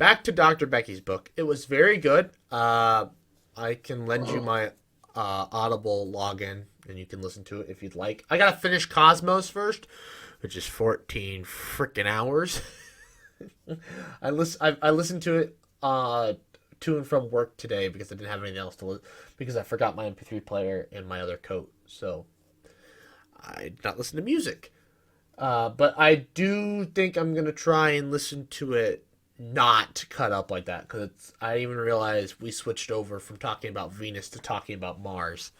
back to Dr. Becky's book. It was very good. I can lend you my Audible login, and you can listen to it if you'd like. I gotta finish Cosmos first, which is 14 freaking hours. I listened to it to and from work today because I didn't have anything else to listen because I forgot my MP3 player in my other coat, so I did not listen to music. But I do think I'm gonna try and listen to it not cut up like that because I didn't even realize we switched over from talking about Venus to talking about Mars.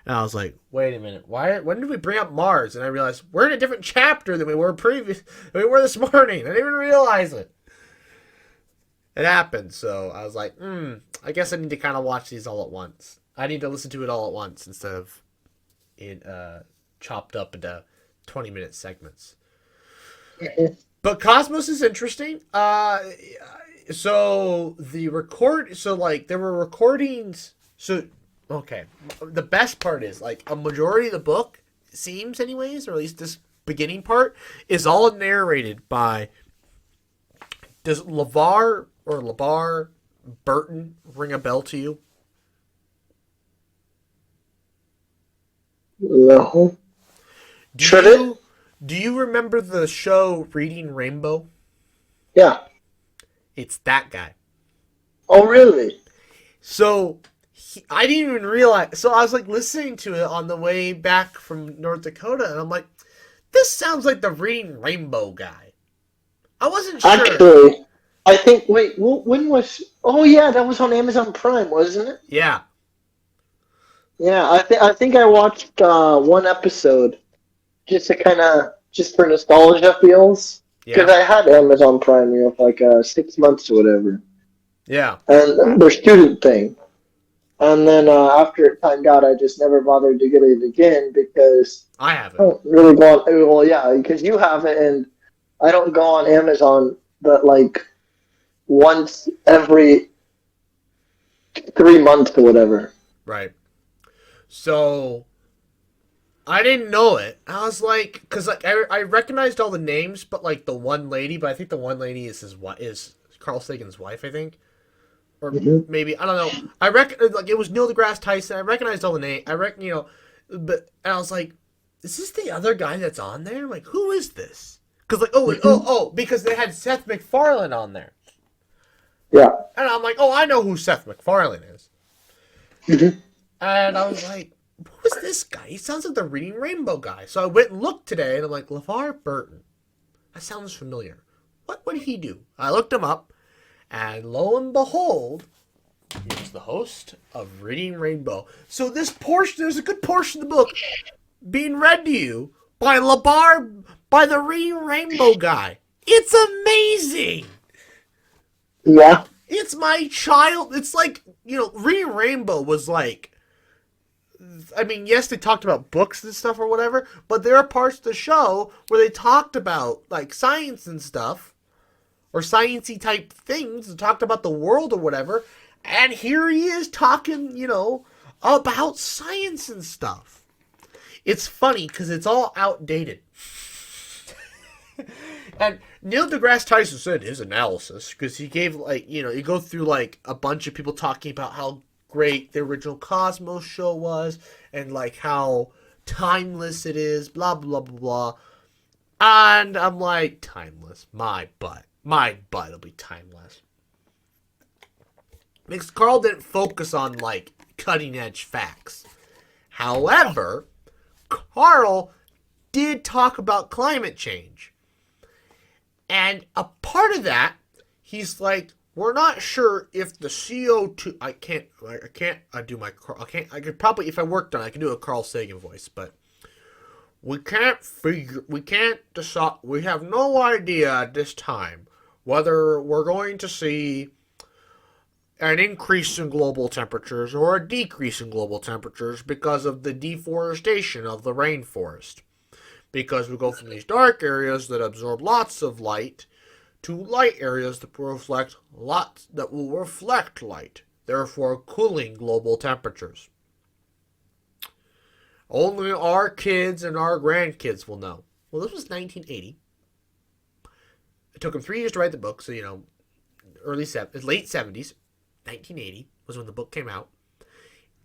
And I was like, wait a minute, why? When did we bring up Mars? And I realized we're in a different chapter than we were this morning. I didn't even realize it. It happened, so I was like, I guess I need to kind of watch these all at once. I need to listen to it all at once instead of it chopped up into 20-minute segments. But Cosmos is interesting. So there were recordings. So okay, the best part is like a majority of the book seems, anyways, or at least this beginning part is all narrated by. Does LeVar Burton ring a bell to you? No. Do Should you it? do you remember the show Reading Rainbow? Yeah. It's that guy. Oh, really? So I didn't even realize. So I was like listening to it on the way back from North Dakota, and I'm like, this sounds like the Reading Rainbow guy. I wasn't sure. Actually, I think. Wait, when was? Oh, yeah, that was on Amazon Prime, wasn't it? Yeah, Yeah, I think I watched one episode just to kind of just for nostalgia feels because yeah, I had Amazon Prime, for like 6 months or whatever, yeah. and their student thing. And then after it timed out, I just never bothered to get it again because I have I it. don't really go on. Well, yeah, because you have it, and I don't go on Amazon, but like once every 3 months or whatever. Right. So I didn't know it. I was like, because like I recognized all the names, but like the one lady, but I think the one lady is is Carl Sagan's wife, I think, or Hmm. maybe I don't know. I like it was Neil deGrasse Tyson. I recognized all the name. I reckon but and I was like, is this the other guy that's on there? Like, who is this? Because like because they had Seth MacFarlane on there, Yeah. and I'm like, oh, I know who Seth MacFarlane is, Hmm. and I was like, who's this guy? He sounds like the Reading Rainbow guy. So I went and looked today, and I'm like, LeVar Burton. That sounds familiar. What would he do? I looked him up, and lo and behold, he was the host of Reading Rainbow. So there's a good portion of the book being read to you by the Reading Rainbow guy. It's amazing. Yeah. It's my child. It's like, Reading Rainbow was like, I mean, yes, they talked about books and stuff or whatever, but there are parts of the show where they talked about like science and stuff or sciencey type things and talked about the world or whatever. And here he is talking, about science and stuff. It's funny because it's all outdated. And Neil deGrasse Tyson said his analysis because he gave you go through like a bunch of people talking about how great the original Cosmos show was and like how timeless it is, blah blah blah blah. And I'm like, timeless, my butt will be timeless. Because Carl didn't focus on like cutting edge facts. However, Carl did talk about climate change. And a part of that, he's like, we're not sure if the CO2. I could probably, if I worked on it, I could do a Carl Sagan voice, but we can't decide, we have no idea at this time whether we're going to see an increase in global temperatures or a decrease in global temperatures because of the deforestation of the rainforest. Because we go from these dark areas that absorb lots of light to light areas that will reflect light, therefore cooling global temperatures. Only our kids and our grandkids will know. Well, this was 1980. It took him 3 years to write the book, so late 70s, 1980 was when the book came out.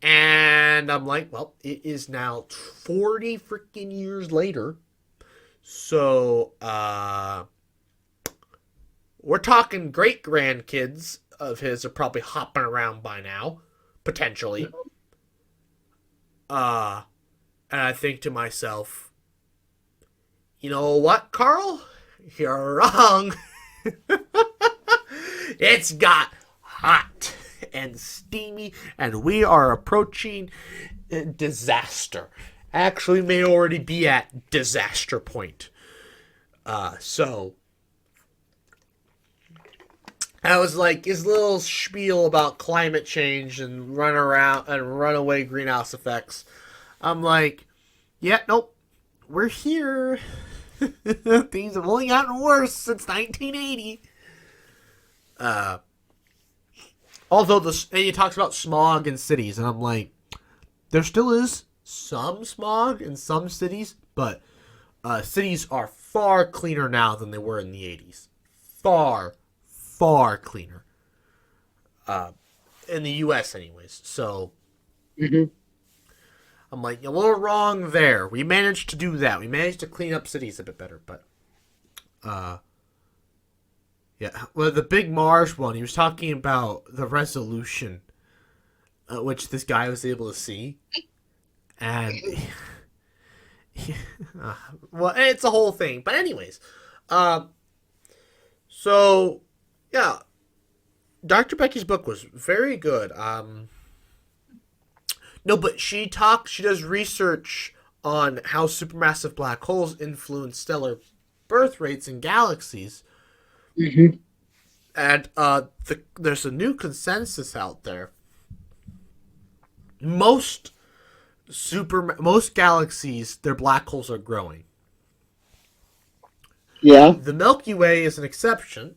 And I'm like, well, it is now 40 freaking years later. So, we're talking great grandkids of his are probably hopping around by now, potentially. And I think to myself, you know what, Carl? You're wrong. It's got hot and steamy, and we are approaching disaster. Actually, may already be at disaster point. So I was like his little spiel about climate change and run around and runaway greenhouse effects. I'm like, yeah, nope, we're here. Things have only gotten worse since 1980. Although and he talks about smog in cities, and I'm like, there still is some smog in some cities, but cities are far cleaner now than they were in the 80s. Far, far cleaner. In the U.S. anyways. So, I'm like, a little wrong there. We managed to do that. We managed to clean up cities a bit better, but yeah. Well, the Big Mars one, he was talking about the resolution, which this guy was able to see, and well, it's a whole thing. But anyways, so yeah, Dr. Becky's book was very good. No, but she does research on how supermassive black holes influence stellar birth rates in galaxies. And there's a new consensus out there. Most galaxies, their black holes are growing. Yeah. The Milky Way is an exception.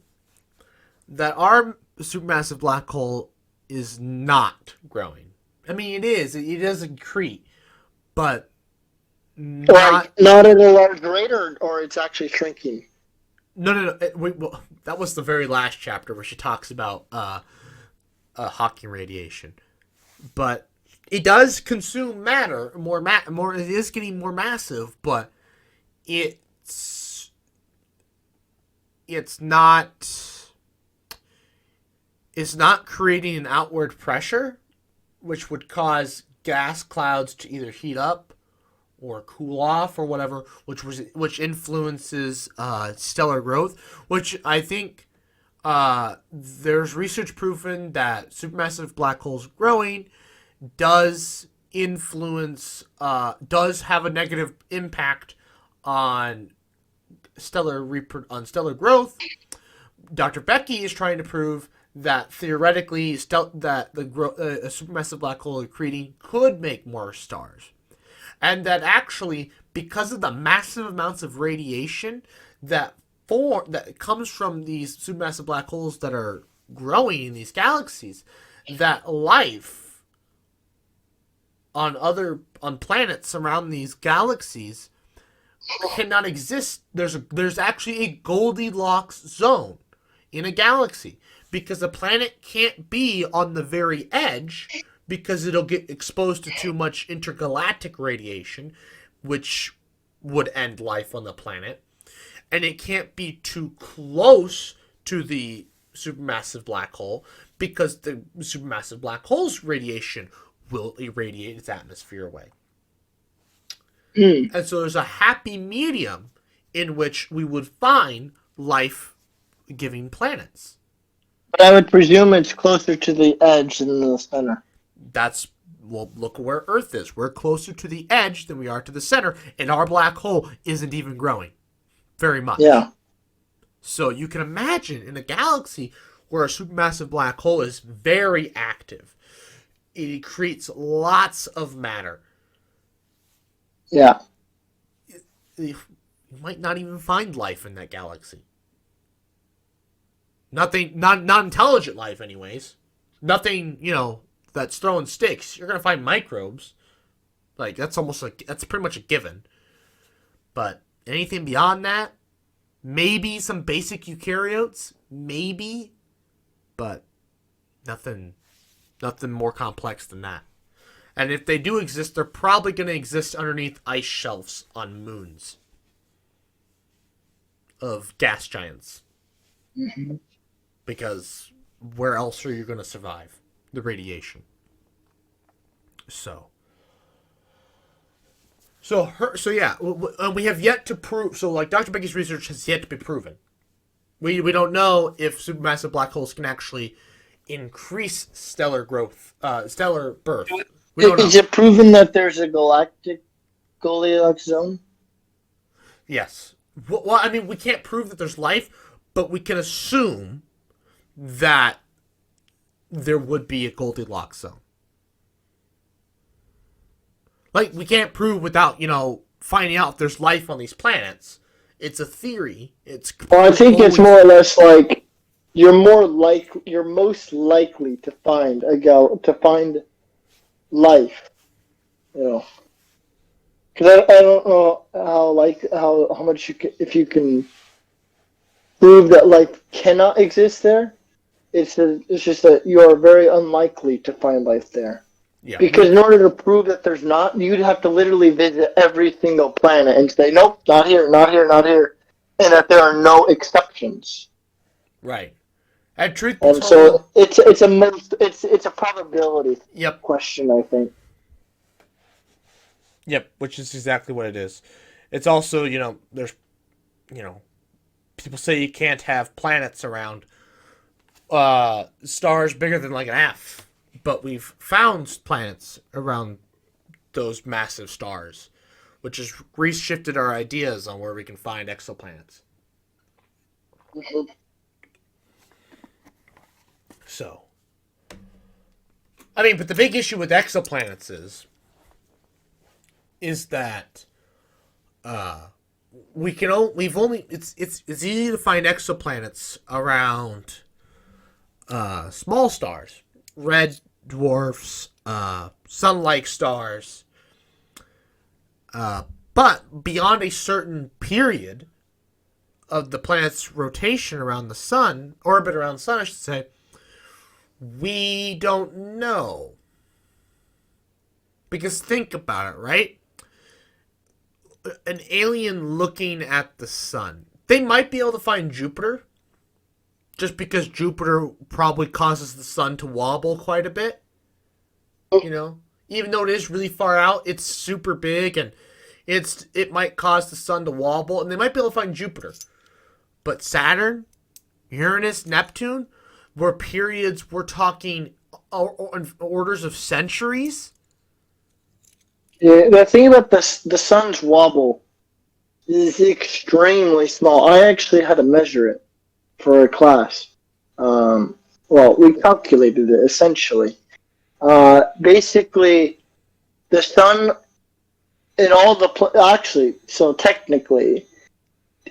That our supermassive black hole is not growing. I mean, it is. It does accrete, but not at a large rate, or it's actually shrinking. No. Well, that was the very last chapter where she talks about Hawking radiation, but it does consume matter more. It is getting more massive, but it's not. It's not creating an outward pressure, which would cause gas clouds to either heat up or cool off or whatever, which influences stellar growth. Which I think there's research proven that supermassive black holes growing does have a negative impact on stellar growth. Dr. Becky is trying to prove that theoretically that a supermassive black hole accreting could make more stars. And that actually, because of the massive amounts of radiation that comes from these supermassive black holes that are growing in these galaxies, that life on planets around these galaxies cannot exist. There's actually a Goldilocks zone in a galaxy, because a planet can't be on the very edge, because it'll get exposed to too much intergalactic radiation, which would end life on the planet. And it can't be too close to the supermassive black hole, because the supermassive black hole's radiation will irradiate its atmosphere away. And so there's a happy medium in which we would find life-giving planets. But I would presume it's closer to the edge than the center. Look where Earth is. We're closer to the edge than we are to the center, and our black hole isn't even growing very much. Yeah. So you can imagine in a galaxy where a supermassive black hole is very active, it creates lots of matter. Yeah. You might not even find life in that galaxy. Not intelligent life, anyways. Nothing, that's throwing sticks. You're gonna find microbes. Like that's pretty much a given. But anything beyond that, maybe some basic eukaryotes, maybe, but nothing more complex than that. And if they do exist, they're probably going to exist underneath ice shelves on moons of gas giants. Mm-hmm. Because where else are you going to survive the radiation? So yeah, we have yet to prove. So like Dr. Becky's research has yet to be proven. We don't know if supermassive black holes can actually increase stellar growth, stellar birth. We don't know. Is it proven that there's a galactic Goldilocks zone? Yes. Well, I mean, we can't prove that there's life, but we can assume that there would be a Goldilocks zone. Like, we can't prove without, finding out if there's life on these planets. It's a theory. Well, I think it's more or less like you're most likely to find life. Because I don't know how much if you can prove that life cannot exist there. It's just that you are very unlikely to find life there. Yeah. Because in order to prove that there's not, you'd have to literally visit every single planet and say, nope, not here, not here, not here, and that there are no exceptions. Right. And truth be told, so it's a probability question, I think. Yep, which is exactly what it is. It's also, there's, people say you can't have planets around stars bigger than like an F. But we've found planets around those massive stars, which has reshifted our ideas on where we can find exoplanets. Mm-hmm. So, I mean, but the big issue with exoplanets is that it's easy to find exoplanets around small stars, red dwarfs, sun-like stars. But beyond a certain period of the planet's rotation around the sun, orbit around the sun, I should say, we don't know. Because think about it, right? An alien looking at the sun, they might be able to find Jupiter, just because Jupiter probably causes the sun to wobble quite a bit. Even though it is really far out, it's super big and it might cause the sun to wobble, and they might be able to find Jupiter. But Saturn, Uranus, Neptune, where periods we're talking orders of centuries. Yeah, the thing about the sun's wobble is extremely small. I actually had to measure it for a class. We calculated it essentially. Basically, the sun in all so technically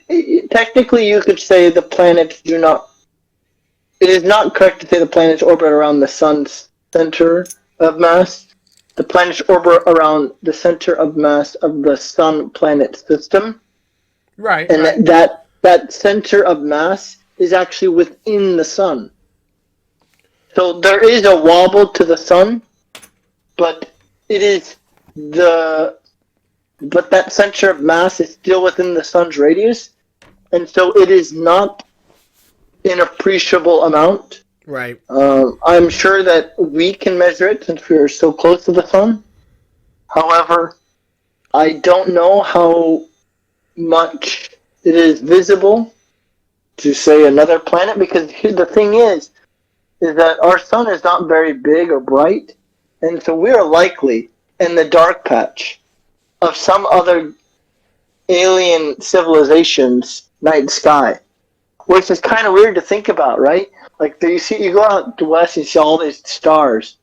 you could say the planets do not. It is not correct to say the planets orbit around the sun's center of mass. The planets orbit around the center of mass of the sun-planet system. Right. And right. that center of mass is actually within the sun. So there is a wobble to the sun, but that center of mass is still within the sun's radius, and so it is not an appreciable amount. Right. I'm sure that we can measure it since we are so close to the sun. However, I don't know how much it is visible to, say, another planet, because the thing is that our sun is not very big or bright, and so we are likely in the dark patch of some other alien civilization's night sky, which is kind of weird to think about, right? Like, you go out to west and you see all these stars,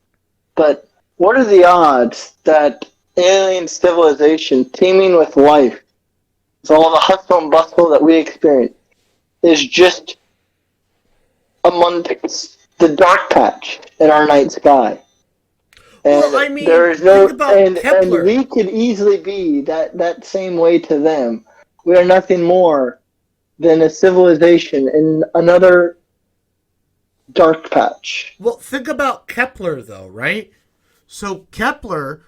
but what are the odds that alien civilization teeming with life, with all the hustle and bustle that we experience, is just among the dark patch in our night sky? And there is no, and we could easily be that same way to them. We are nothing more than a civilization in another dark patch. Well, think about Kepler, though, right? So Kepler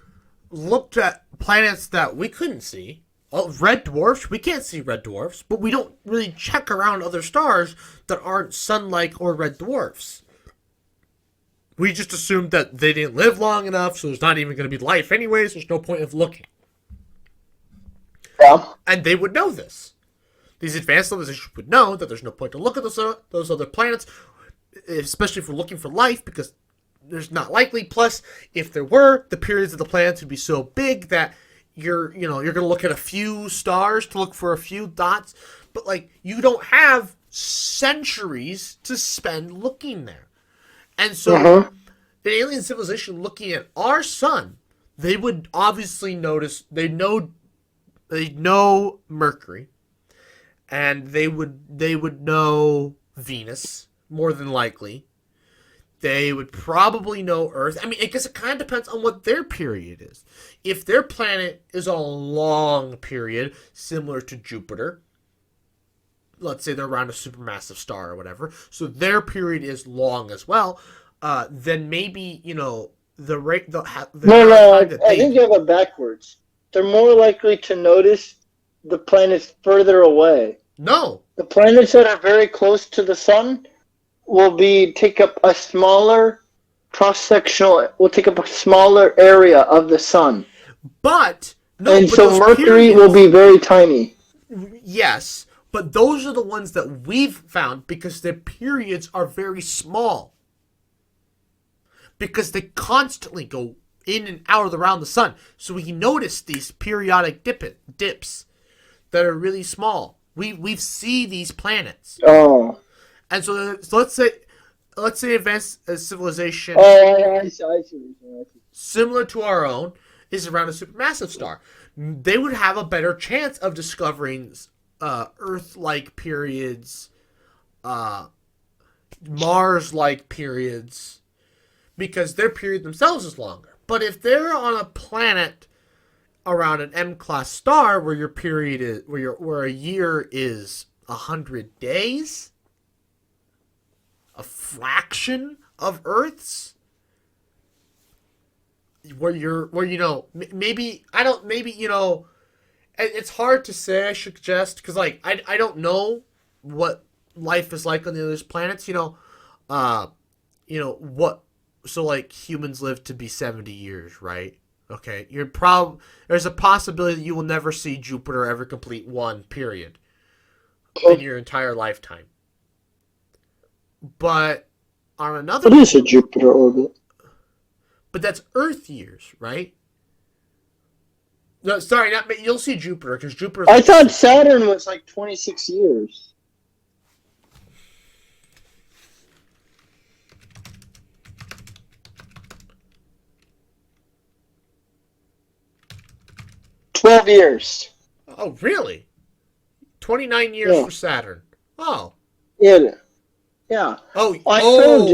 looked at planets that we couldn't see. Oh, red dwarfs. We can't see red dwarfs, but we don't really check around other stars that aren't sun-like or red dwarfs. We just assumed that they didn't live long enough, so there's not even going to be life anyways. There's no point of looking. Yeah. And they would know this. These advanced civilizations would know that there's no point to look at those other planets, especially if we're looking for life, because there's not likely. Plus, if there were, the periods of the planets would be so big that you're going to look at a few stars to look for a few dots, but like you don't have centuries to spend looking there. And so, an alien civilization looking at our sun, they would obviously notice. They know Mercury, and they would know Venus more than likely. They would probably know Earth. I mean, I guess it kind of depends on what their period is. If their planet is a long period, similar to Jupiter, let's say they're around a supermassive star or whatever, so their period is long as well, then maybe, the rate... The No, I think you have it backwards. They're more likely to notice the planets further away. No. The planets that are very close to the sun will take up a smaller area of the sun. But so Mercury will be very tiny. Yes, but those are the ones that we've found because their periods are very small. Because they constantly go in and out around the sun. So we notice these periodic dips that are really small. We've seen these planets. Oh. And so let's say advanced civilization I see. similar to our own is around a supermassive star. They would have a better chance of discovering Earth-like periods, Mars-like periods, because their period themselves is longer. But if they're on a planet around an M-class star where your period is where a year is 100 days, a fraction of Earth's, maybe it's hard to say. I suggest because I don't know what life is like on the other planets. What. So like humans live to be 70 years, right? Okay, there's a possibility that you will never see Jupiter ever complete one period in your entire lifetime. But on another... What is a Jupiter orbit? But that's Earth years, right? No, sorry, you'll see Jupiter, because Jupiter... I thought Saturn was like 26 years. $12 years. Oh, really? 29 years for Saturn. Oh. Yeah. Yeah. Oh,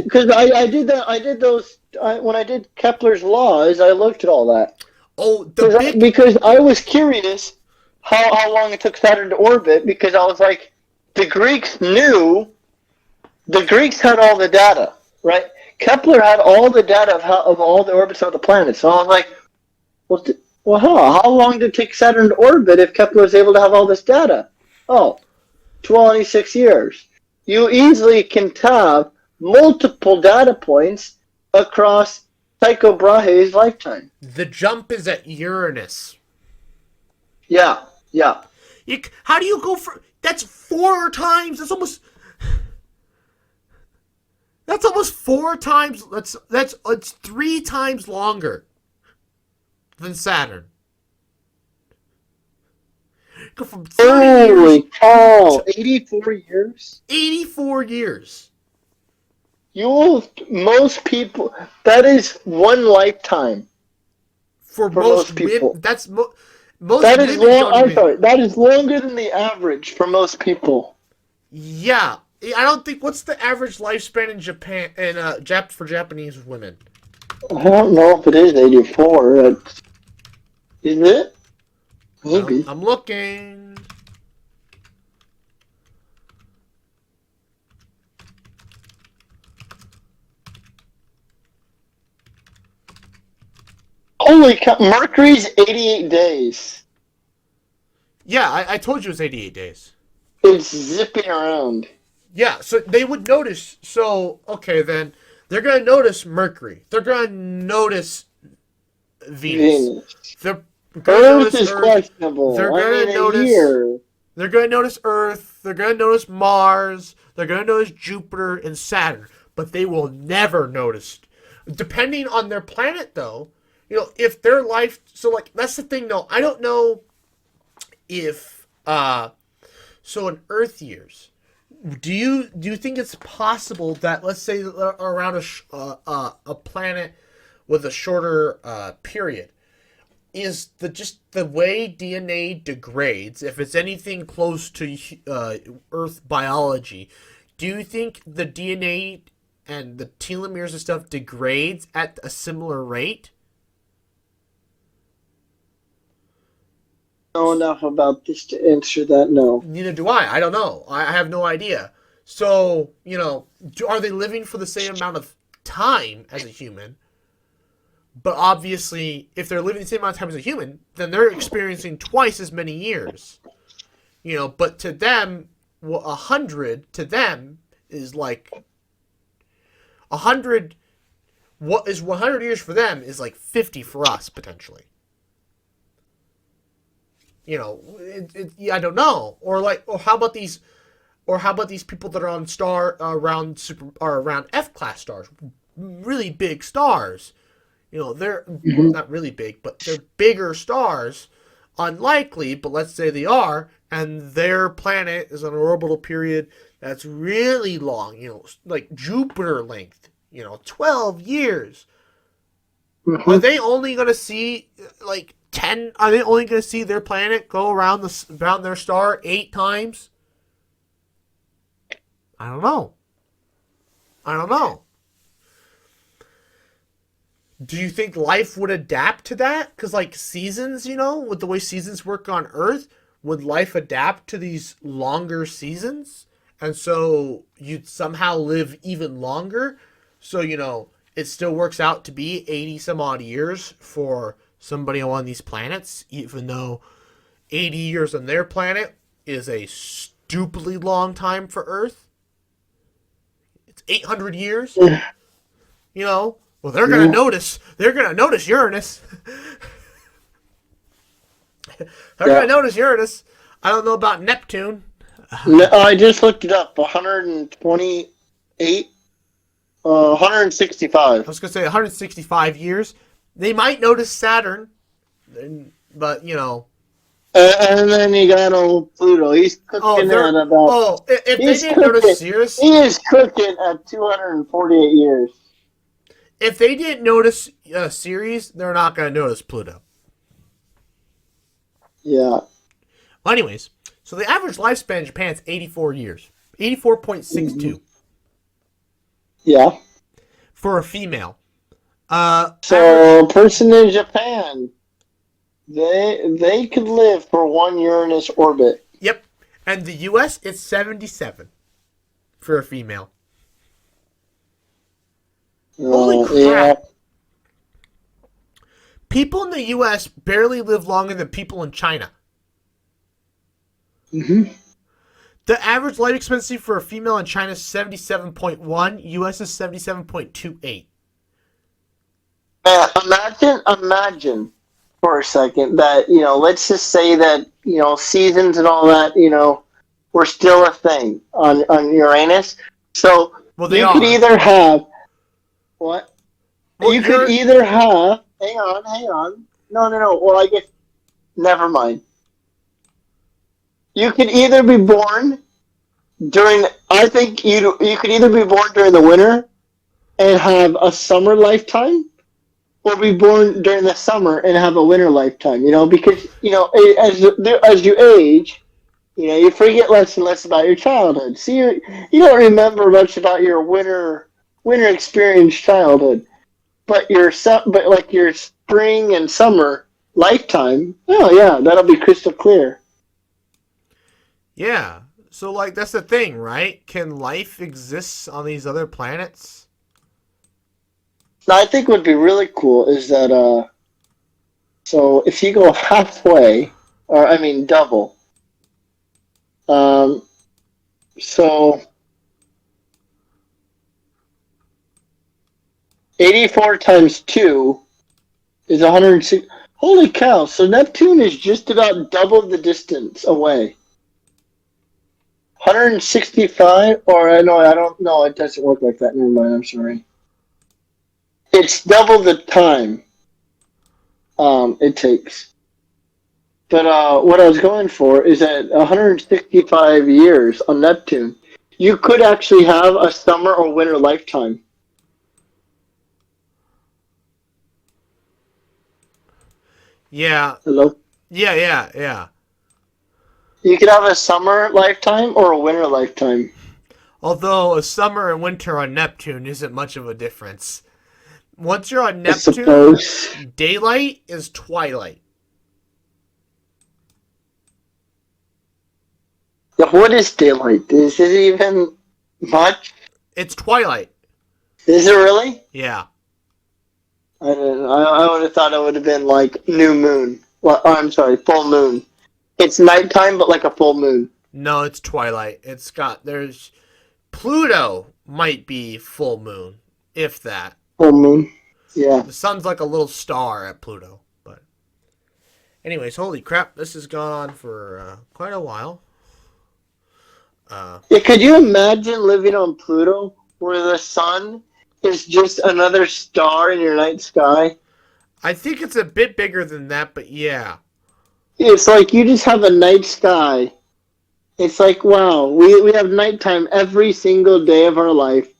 because I did that. I did those when I did Kepler's laws. I looked at all that. Oh, because I was curious how long it took Saturn to orbit. Because I was like, the Greeks had all the data, right? Kepler had all the data of all the orbits of the planets. So I was like, how long did it take Saturn to orbit if Kepler was able to have all this data? 26 years. You easily can have multiple data points across Tycho Brahe's lifetime. The jump is at Uranus. Yeah. How do you go for... That's 4 times... That's almost 4 times... It's 3 times longer than Saturn. Go from 30 Holy cow! 84 years? 84 years. Most people... That is one lifetime. For most people. Most that is long. I'm sorry. That is longer than the average for most people. Yeah. I don't think... What's the average lifespan in Japan... for Japanese women? I don't know if it is 84. Is it? Maybe. I'm looking. Holy cow! Mercury's 88 days. Yeah, I told you it was 88 days. It's zipping around. Yeah, so they would notice. So, okay, then they're going to notice Mercury. They're going to notice Venus. Venus. They're going to Earth notice is Earth. questionable. They're I going mean, to a notice. year. They're going to notice Earth. They're going to notice Mars. They're going to notice Jupiter and Saturn. But they will never notice. Depending on their planet, though, if their life. So, like, that's the thing, though. I don't know if. So, in Earth years, do you think it's possible that, let's say, around a planet with a shorter period, is just the way DNA degrades, if it's anything close to Earth biology, do you think the DNA and the telomeres and stuff degrades at a similar rate? Know enough about this to answer that. No. Neither do I. I don't know. I have no idea. So, are they living for the same amount of time as a human? But obviously, if they're living the same amount of time as a human, then they're experiencing twice as many years. But to them, 100 to them is like 100. What is 100 years for them is like 50 for us potentially. I don't know. Or how about these people that are on around F-class stars, really big stars. They're not really big, but they're bigger stars. Unlikely, but let's say they are, and their planet is on an orbital period that's really long. Like Jupiter length. 12 years. Mm-hmm. Are they only going to see 10? Are they only going to see their planet go around their star 8 times? I don't know. Do you think life would adapt to that? Because seasons, with the way seasons work on Earth, would life adapt to these longer seasons? And so you'd somehow live even longer? So, it still works out to be 80 some odd years for somebody on one of these planets, even though 80 years on their planet is a stupidly long time for Earth. It's 800 years. Well, they're gonna notice. They're gonna notice Uranus. Gonna notice Uranus. I don't know about Neptune. No, I just looked it up. 128, 165. I was gonna say 165 years. They might notice Saturn, but And then you got old Pluto. He's cooking at about. If they didn't notice Sirius, he is cooking at 248 years. If they didn't notice Ceres, they're not going to notice Pluto. Yeah. Well, anyways, so the average lifespan in Japan is 84 years. 84.62. Yeah. For a female. So a person in Japan, they could live for one Uranus orbit. Yep. And the U.S., it's 77 for a female. Holy crap. Yeah. People in the U.S. barely live longer than people in China. Mm-hmm. The average life expectancy for a female in China is 77.1. U.S. is 77.28. Imagine for a second that, let's just say that, seasons and all that, were still a thing on Uranus. So you could either have... What? Well, you could either have... Hang on. No. Well, I guess... Never mind. You could either be born during... I think you could either be born during the winter and have a summer lifetime, or be born during the summer and have a winter lifetime, because, as you age, you forget less and less about your childhood. So you don't remember much about your winter experience childhood, but your spring and summer lifetime, oh yeah, that'll be crystal clear. Yeah. So that's the thing, right? Can life exist on these other planets? Now, I think what would be really cool is that So if you go halfway, or I mean double, so 84 times 2 is 106. Holy cow, so Neptune is just about double the distance away. 165, or no, I don't know, it doesn't work like that. Never mind, I'm sorry. It's double the time it takes. But what I was going for is that 165 years on Neptune, you could actually have a summer or winter lifetime. Yeah. Hello? Yeah. You could have a summer lifetime or a winter lifetime. Although a summer and winter on Neptune isn't much of a difference. Once you're on I Neptune, suppose. daylight is twilight. Yeah, what is daylight? Is it even much? It's twilight. Is it really? Yeah. I don't know. I would have thought it would have been like new moon. Well, oh, I'm sorry, full moon. It's nighttime, but like a full moon. No, it's twilight. There's Pluto might be full moon, if that. Full moon. Yeah. The sun's like a little star at Pluto. But anyways, holy crap, this has gone on for quite a while. Yeah, could you imagine living on Pluto where the sun is just another star in your night sky? I think it's a bit bigger than that, but yeah. It's like you just have a night sky. It's like, wow, we have nighttime every single day of our life.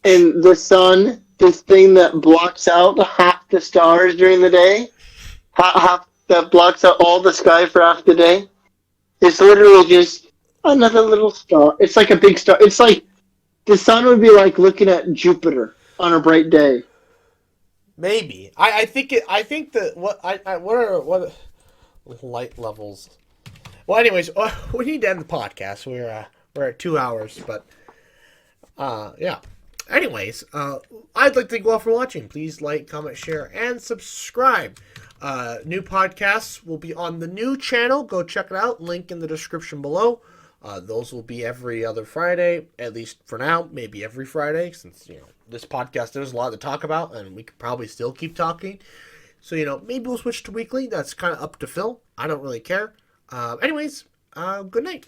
And the sun, this thing that blocks out half the stars during the day, half that blocks out all the sky for half the day, it's literally just another little star. It's like a big star. It's like the sun would be like looking at Jupiter on a bright day. Maybe. I think it. I think that what light levels. Well, anyways, we need to end the podcast. We're at 2 hours, but yeah. Anyways, I'd like to thank you all for watching. Please like, comment, share, and subscribe. New podcasts will be on the new channel. Go check it out. Link in the description below. Those will be every other Friday, at least for now. Maybe every Friday, since this podcast there's a lot to talk about, and we could probably still keep talking. So maybe we'll switch to weekly. That's kind of up to Phil. I don't really care. Anyways, good night.